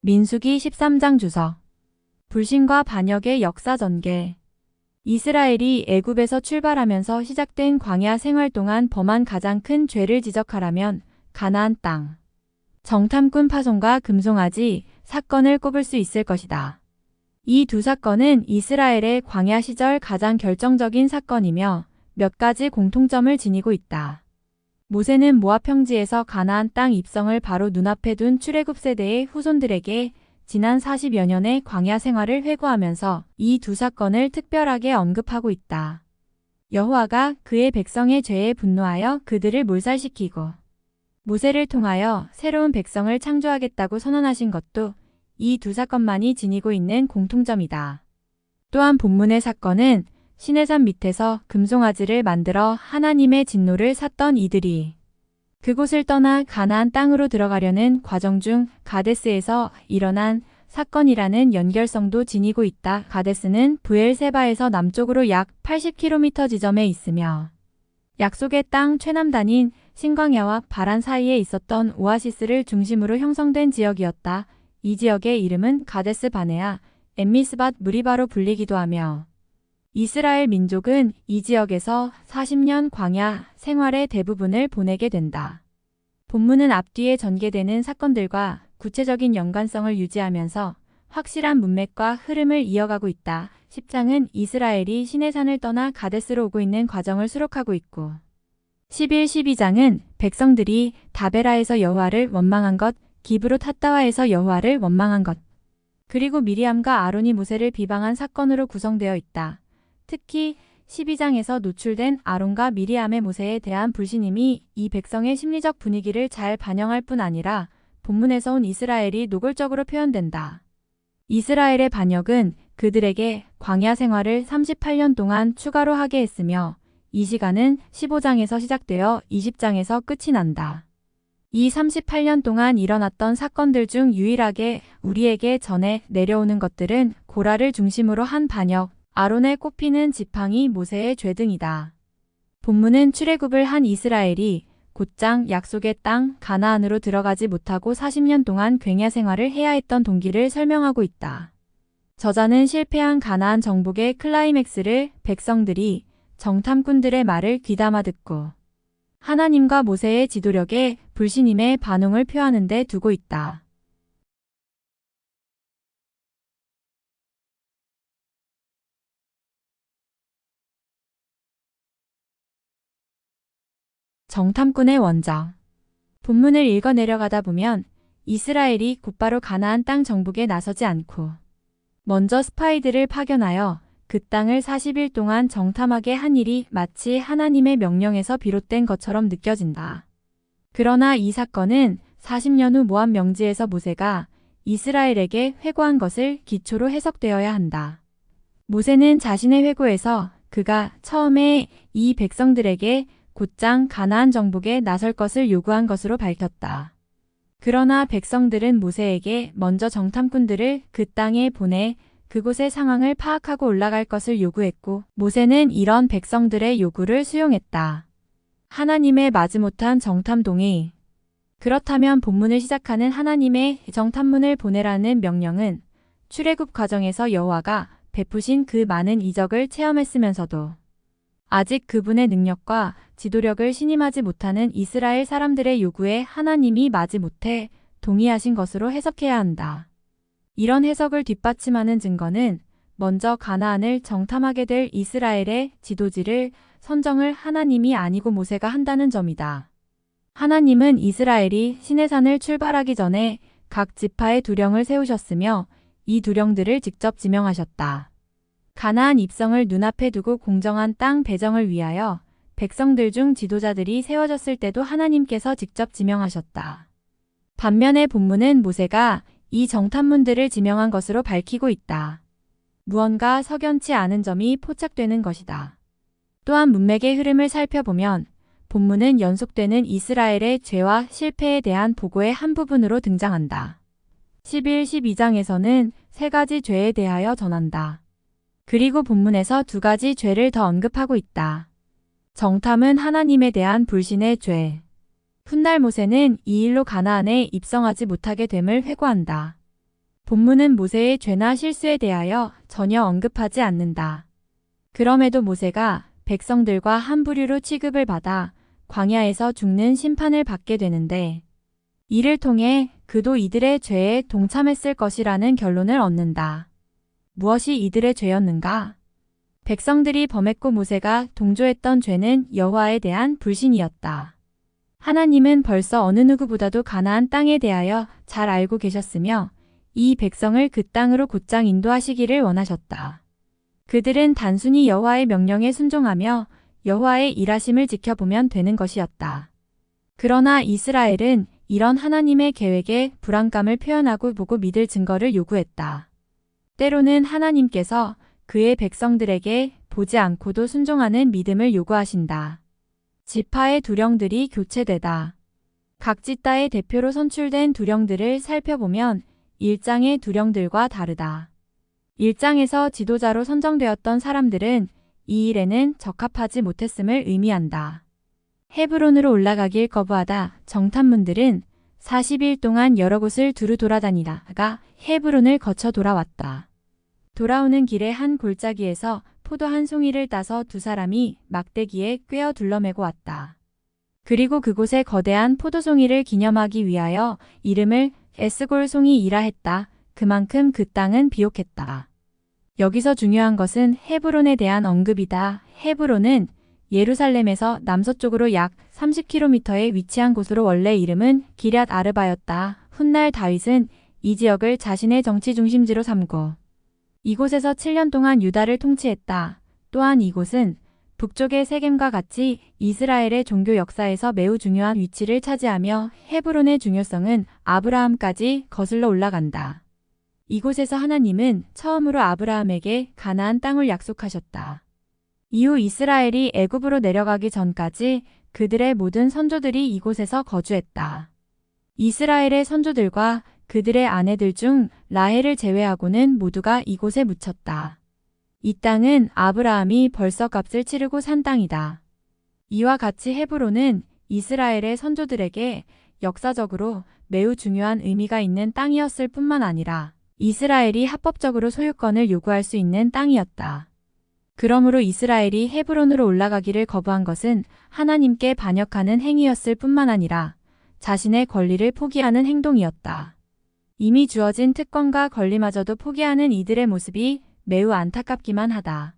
민수기 13장 주석. 불신과 반역의 역사 전개. 이스라엘이 애굽에서 출발하면서 시작된 광야 생활 동안 범한 가장 큰 죄를 지적하라면 가나안 땅 정탐꾼 파손과 금송아지 사건을 꼽을 수 있을 것이다. 이 두 사건은 이스라엘의 광야 시절 가장 결정적인 사건이며 몇 가지 공통점을 지니고 있다. 모세는 모압 평지에서 가나안 땅 입성을 바로 눈앞에 둔 출애굽 세대의 후손들에게 지난 40여 년의 광야 생활을 회고하면서 이 두 사건을 특별하게 언급하고 있다. 여호와가 그의 백성의 죄에 분노하여 그들을 몰살시키고 모세를 통하여 새로운 백성을 창조하겠다고 선언하신 것도 이 두 사건만이 지니고 있는 공통점이다. 또한 본문의 사건은 시내산 밑에서 금송아지를 만들어 하나님의 진노를 샀던 이들이 그곳을 떠나 가나안 땅으로 들어가려는 과정 중 가데스에서 일어난 사건이라는 연결성도 지니고 있다. 가데스는 브엘세바에서 남쪽으로 약 80km 지점에 있으며 약속의 땅 최남단인 신광야와 바란 사이에 있었던 오아시스를 중심으로 형성된 지역이었다. 이 지역의 이름은 가데스 바네아, 엠미스밧 무리바로 불리기도 하며 이스라엘 민족은 이 지역에서 40년 광야 생활의 대부분을 보내게 된다. 본문은 앞뒤에 전개되는 사건들과 구체적인 연관성을 유지하면서 확실한 문맥과 흐름을 이어가고 있다. 10장은 이스라엘이 시내산을 떠나 가데스로 오고 있는 과정을 수록하고 있고 11, 12장은 백성들이 다베라에서 여호와를 원망한 것, 기브롯 핫다와에서 여호와를 원망한 것, 그리고 미리암과 아론이 모세를 비방한 사건으로 구성되어 있다. 특히 12장에서 노출된 아론과 미리암의 모세에 대한 불신임이 이 백성의 심리적 분위기를 잘 반영할 뿐 아니라 본문에서 온 이스라엘이 노골적으로 표현된다. 이스라엘의 반역은 그들에게 광야 생활을 38년 동안 추가로 하게 했으며 이 시간은 15장에서 시작되어 20장에서 끝이 난다. 이 38년 동안 일어났던 사건들 중 유일하게 우리에게 전해 내려오는 것들은 고라를 중심으로 한 반역, 아론의 꼽히는 지팡이 모세의 죄 등이다. 본문은 출애굽을 한 이스라엘이 곧장 약속의 땅 가나안으로 들어가지 못하고 40년 동안 광야 생활을 해야 했던 동기를 설명하고 있다. 저자는 실패한 가나안 정복의 클라이맥스를 백성들이 정탐꾼들의 말을 귀담아 듣고 하나님과 모세의 지도력에 불신임의 반응을 표하는 데 두고 있다. 정탐꾼의 원정. 본문을 읽어 내려가다 보면 이스라엘이 곧바로 가나안 땅 정복에 나서지 않고 먼저 스파이들을 파견하여 그 땅을 40일 동안 정탐하게 한 일이 마치 하나님의 명령에서 비롯된 것처럼 느껴진다. 그러나 이 사건은 40년 후 모압 명지에서 모세가 이스라엘에게 회고한 것을 기초로 해석되어야 한다. 모세는 자신의 회고에서 그가 처음에 이 백성들에게 곧장 가나안 정복에 나설 것을 요구한 것으로 밝혔다. 그러나 백성들은 모세에게 먼저 정탐꾼들을 그 땅에 보내 그곳의 상황을 파악하고 올라갈 것을 요구했고 모세는 이런 백성들의 요구를 수용했다. 하나님의 마지못한 정탐 동의. 그렇다면 본문을 시작하는 하나님의 정탐문을 보내라는 명령은 출애굽 과정에서 여호와가 베푸신 그 많은 이적을 체험했으면서도 아직 그분의 능력과 지도력을 신임하지 못하는 이스라엘 사람들의 요구에 하나님이 마지못해 동의하신 것으로 해석해야 한다. 이런 해석을 뒷받침하는 증거는 먼저 가나안을 정탐하게 될 이스라엘의 지도지를 선정을 하나님이 아니고 모세가 한다는 점이다. 하나님은 이스라엘이 시내산을 출발하기 전에 각 지파의 두령을 세우셨으며 이 두령들을 직접 지명하셨다. 가나안 입성을 눈앞에 두고 공정한 땅 배정을 위하여 백성들 중 지도자들이 세워졌을 때도 하나님께서 직접 지명하셨다. 반면에 본문은 모세가 이 정탐문들을 지명한 것으로 밝히고 있다. 무언가 석연치 않은 점이 포착되는 것이다. 또한 문맥의 흐름을 살펴보면 본문은 연속되는 이스라엘의 죄와 실패에 대한 보고의 한 부분으로 등장한다. 11, 12장에서는 세 가지 죄에 대하여 전한다. 그리고 본문에서 두 가지 죄를 더 언급하고 있다. 정탐은 하나님에 대한 불신의 죄. 훗날 모세는 이 일로 가나안에 입성하지 못하게 됨을 회고한다. 본문은 모세의 죄나 실수에 대하여 전혀 언급하지 않는다. 그럼에도 모세가 백성들과 한 부류로 취급을 받아 광야에서 죽는 심판을 받게 되는데 이를 통해 그도 이들의 죄에 동참했을 것이라는 결론을 얻는다. 무엇이 이들의 죄였는가? 백성들이 범했고 모세가 동조했던 죄는 여호와에 대한 불신이었다. 하나님은 벌써 어느 누구보다도 가나안 땅에 대하여 잘 알고 계셨으며 이 백성을 그 땅으로 곧장 인도하시기를 원하셨다. 그들은 단순히 여호와의 명령에 순종하며 여호와의 일하심을 지켜보면 되는 것이었다. 그러나 이스라엘은 이런 하나님의 계획에 불안감을 표현하고 보고 믿을 증거를 요구했다. 때로는 하나님께서 그의 백성들에게 보지 않고도 순종하는 믿음을 요구하신다. 지파의 두령들이 교체되다. 각 지파의 대표로 선출된 두령들을 살펴보면 1장의 두령들과 다르다. 1장에서 지도자로 선정되었던 사람들은 이 일에는 적합하지 못했음을 의미한다. 헤브론으로 올라가길 거부하다 정탐문들은 40일 동안 여러 곳을 두루 돌아다니다가 헤브론을 거쳐 돌아왔다. 돌아오는 길에 한 골짜기에서 포도 한 송이를 따서 두 사람이 막대기에 꿰어 둘러매고 왔다. 그리고 그곳에 거대한 포도송이를 기념하기 위하여 이름을 에스골송이이라 했다. 그만큼 그 땅은 비옥했다. 여기서 중요한 것은 헤브론에 대한 언급이다. 헤브론은 예루살렘에서 남서쪽으로 약 30km에 위치한 곳으로 원래 이름은 기럇 아르바였다. 훗날 다윗은 이 지역을 자신의 정치 중심지로 삼고 이곳에서 7년 동안 유다를 통치했다. 또한 이곳은 북쪽의 세겜과 같이 이스라엘의 종교 역사에서 매우 중요한 위치를 차지하며 헤브론의 중요성은 아브라함까지 거슬러 올라간다. 이곳에서 하나님은 처음으로 아브라함에게 가나안 땅을 약속하셨다. 이후 이스라엘이 애굽으로 내려가기 전까지 그들의 모든 선조들이 이곳에서 거주했다. 이스라엘의 선조들과 그들의 아내들 중 라헬을 제외하고는 모두가 이곳에 묻혔다. 이 땅은 아브라함이 벌써 값을 치르고 산 땅이다. 이와 같이 헤브론은 이스라엘의 선조들에게 역사적으로 매우 중요한 의미가 있는 땅이었을 뿐만 아니라 이스라엘이 합법적으로 소유권을 요구할 수 있는 땅이었다. 그러므로 이스라엘이 헤브론으로 올라가기를 거부한 것은 하나님께 반역하는 행위였을 뿐만 아니라 자신의 권리를 포기하는 행동이었다. 이미 주어진 특권과 권리마저도 포기하는 이들의 모습이 매우 안타깝기만 하다.